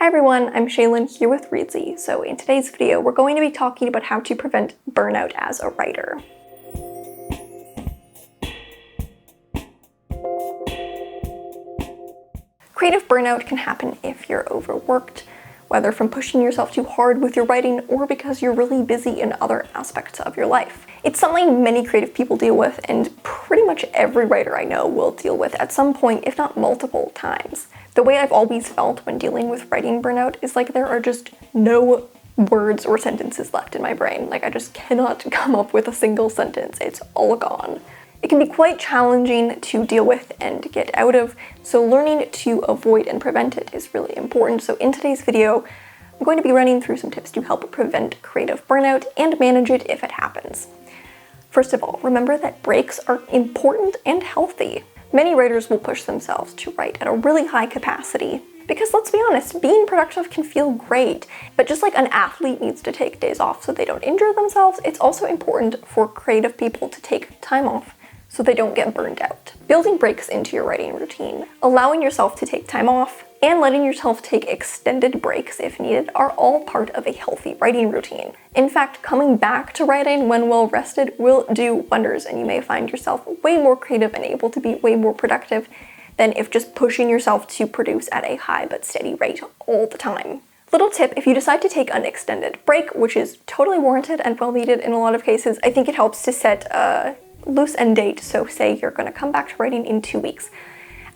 Hi everyone, I'm Shaylin here with Reedsy. So in today's video, we're going to be talking about how to prevent burnout as a writer. Creative burnout can happen if you're overworked, whether from pushing yourself too hard with your writing or because you're really busy in other aspects of your life. It's something many creative people deal with, and pretty much every writer I know will deal with at some point, if not multiple times. The way I've always felt when dealing with writing burnout is like there are just no words or sentences left in my brain. Like I just cannot come up with a single sentence. It's all gone. It can be quite challenging to deal with and get out of, so learning to avoid and prevent it is really important. So in today's video, I'm going to be running through some tips to help prevent creative burnout and manage it if it happens. First of all, remember that breaks are important and healthy. Many writers will push themselves to write at a really high capacity because, let's be honest, being productive can feel great. But just like an athlete needs to take days off so they don't injure themselves, it's also important for creative people to take time off so they don't get burned out. Building breaks into your writing routine, allowing yourself to take time off, and letting yourself take extended breaks if needed are all part of a healthy writing routine. In fact, coming back to writing when well rested will do wonders, and you may find yourself way more creative and able to be way more productive than if just pushing yourself to produce at a high but steady rate all the time. Little tip, if you decide to take an extended break, which is totally warranted and well needed in a lot of cases, I think it helps to set a loose end date. So say you're going to come back to writing in 2 weeks.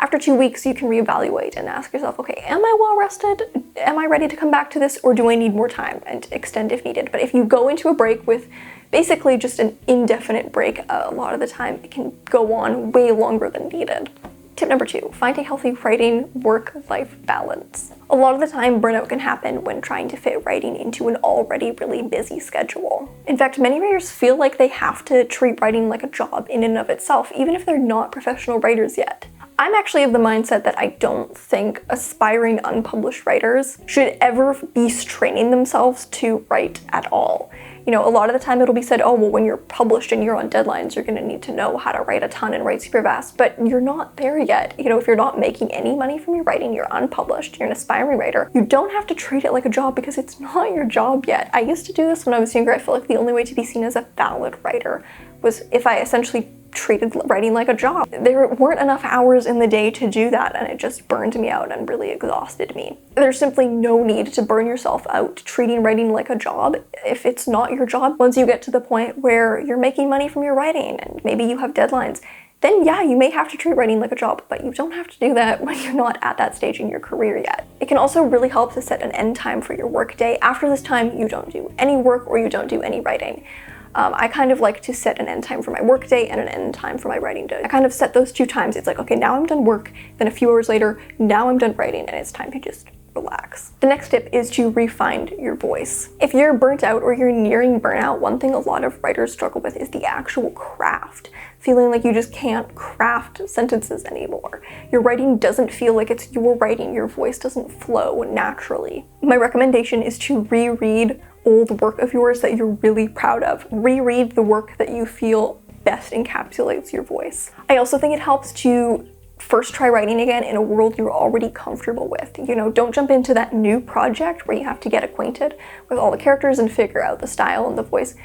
After 2 weeks, you can reevaluate and ask yourself, okay, am I well rested? Am I ready to come back to this, or do I need more time, and extend if needed? But if you go into a break with basically just an indefinite break, a lot of the time it can go on way longer than needed. Tip number 2, find a healthy writing work-life balance. A lot of the time, burnout can happen when trying to fit writing into an already really busy schedule. In fact, many writers feel like they have to treat writing like a job in and of itself, even if they're not professional writers yet. I'm actually of the mindset that I don't think aspiring unpublished writers should ever be straining themselves to write at all. You know, a lot of the time it'll be said, oh, well, when you're published and you're on deadlines, you're gonna need to know how to write a ton and write super fast, but you're not there yet. You know, if you're not making any money from your writing, you're unpublished, you're an aspiring writer, you don't have to treat it like a job because it's not your job yet. I used to do this when I was younger. I felt like the only way to be seen as a valid writer was if I essentially treated writing like a job. There weren't enough hours in the day to do that, and it just burned me out and really exhausted me. There's simply no need to burn yourself out treating writing like a job if it's not your job. Once you get to the point where you're making money from your writing and maybe you have deadlines, then yeah, you may have to treat writing like a job, but you don't have to do that when you're not at that stage in your career yet. It can also really help to set an end time for your work day. After this time, you don't do any work or you don't do any writing. I kind of like to set an end time for my work day and an end time for my writing day. I kind of set those 2 times. It's like, okay, now I'm done work, then a few hours later, now I'm done writing, and it's time to just relax. The next tip is to refine your voice. If you're burnt out or you're nearing burnout, one thing a lot of writers struggle with is the actual craft. Feeling like you just can't craft sentences anymore. Your writing doesn't feel like it's your writing. Your voice doesn't flow naturally. My recommendation is to reread old work of yours that you're really proud of. Reread the work that you feel best encapsulates your voice. I also think it helps to first try writing again in a world you're already comfortable with. You know, don't jump into that new project where you have to get acquainted with all the characters and figure out the style and the voice.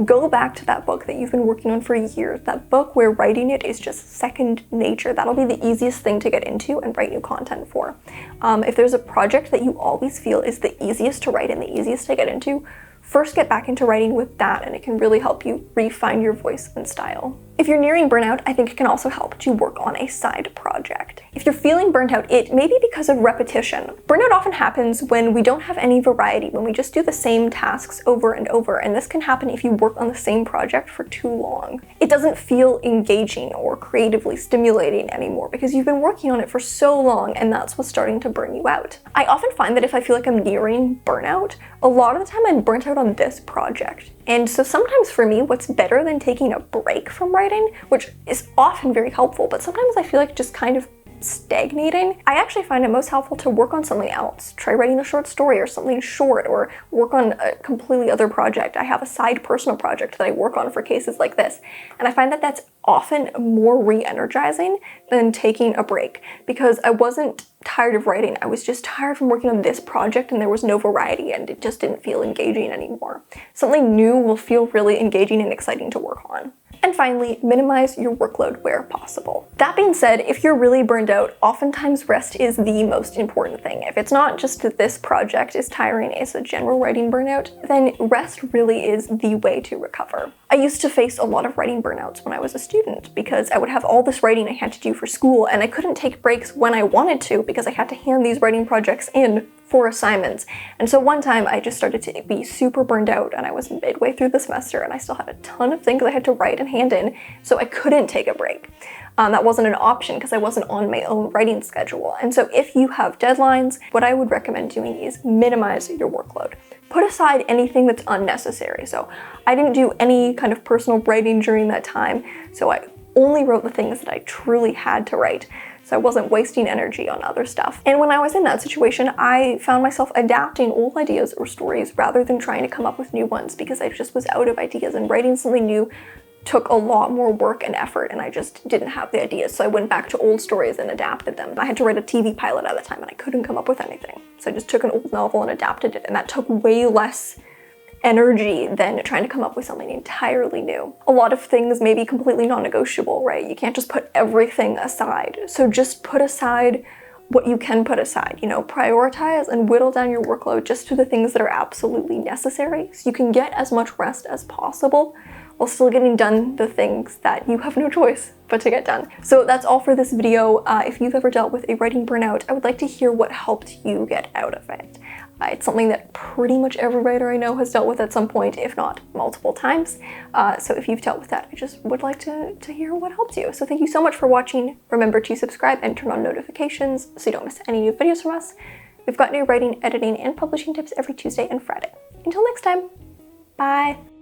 Go back to that book that you've been working on for years, that book where writing it is just second nature. That'll be the easiest thing to get into and write new content for. If there's a project that you always feel is the easiest to write and the easiest to get into, first get back into writing with that, and it can really help you refine your voice and style. If you're nearing burnout, I think it can also help to work on a side project. If you're feeling burnt out, it may be because of repetition. Burnout often happens when we don't have any variety, when we just do the same tasks over and over, and this can happen if you work on the same project for too long. It doesn't feel engaging or creatively stimulating anymore because you've been working on it for so long, and that's what's starting to burn you out. I often find that if I feel like I'm nearing burnout, a lot of the time I'm burnt out on this project. And so sometimes for me, what's better than taking a break from writing, which is often very helpful, but sometimes I feel like just kind of stagnating, I actually find it most helpful to work on something else. Try writing a short story or something short, or work on a completely other project. I have a side personal project that I work on for cases like this, and I find that that's often more re-energizing than taking a break, because I wasn't tired of writing. I was just tired from working on this project and there was no variety and it just didn't feel engaging anymore. Something new will feel really engaging and exciting to work on. And finally, minimize your workload where possible. That being said, if you're really burned out, oftentimes rest is the most important thing. If it's not just that this project is tiring, it's a general writing burnout, then rest really is the way to recover. I used to face a lot of writing burnouts when I was a student because I would have all this writing I had to do for school and I couldn't take breaks when I wanted to because I had to hand these writing projects in for assignments. And so one time I just started to be super burned out and I was midway through the semester and I still had a ton of things I had to write and hand in, so I couldn't take a break. That wasn't an option because I wasn't on my own writing schedule. And so if you have deadlines, what I would recommend doing is minimize your workload. Put aside anything that's unnecessary. So I didn't do any kind of personal writing during that time, so I only wrote the things that I truly had to write. So I wasn't wasting energy on other stuff. And when I was in that situation, I found myself adapting old ideas or stories rather than trying to come up with new ones because I just was out of ideas, and writing something new took a lot more work and effort and I just didn't have the ideas. So I went back to old stories and adapted them. I had to write a TV pilot at the time and I couldn't come up with anything. So I just took an old novel and adapted it, and that took way less energy than trying to come up with something entirely new. A lot of things may be completely non-negotiable, right? You can't just put everything aside. So just put aside what you can put aside, prioritize and whittle down your workload just to the things that are absolutely necessary so you can get as much rest as possible while still getting done the things that you have no choice but to get done. So that's all for this video. If you've ever dealt with a writing burnout, I would like to hear what helped you get out of it. It's something that pretty much every writer I know has dealt with at some point, if not multiple times. So if you've dealt with that, I just would like to hear what helped you. So thank you so much for watching. Remember to subscribe and turn on notifications so you don't miss any new videos from us. We've got new writing, editing, and publishing tips every Tuesday and Friday. Until next time, bye.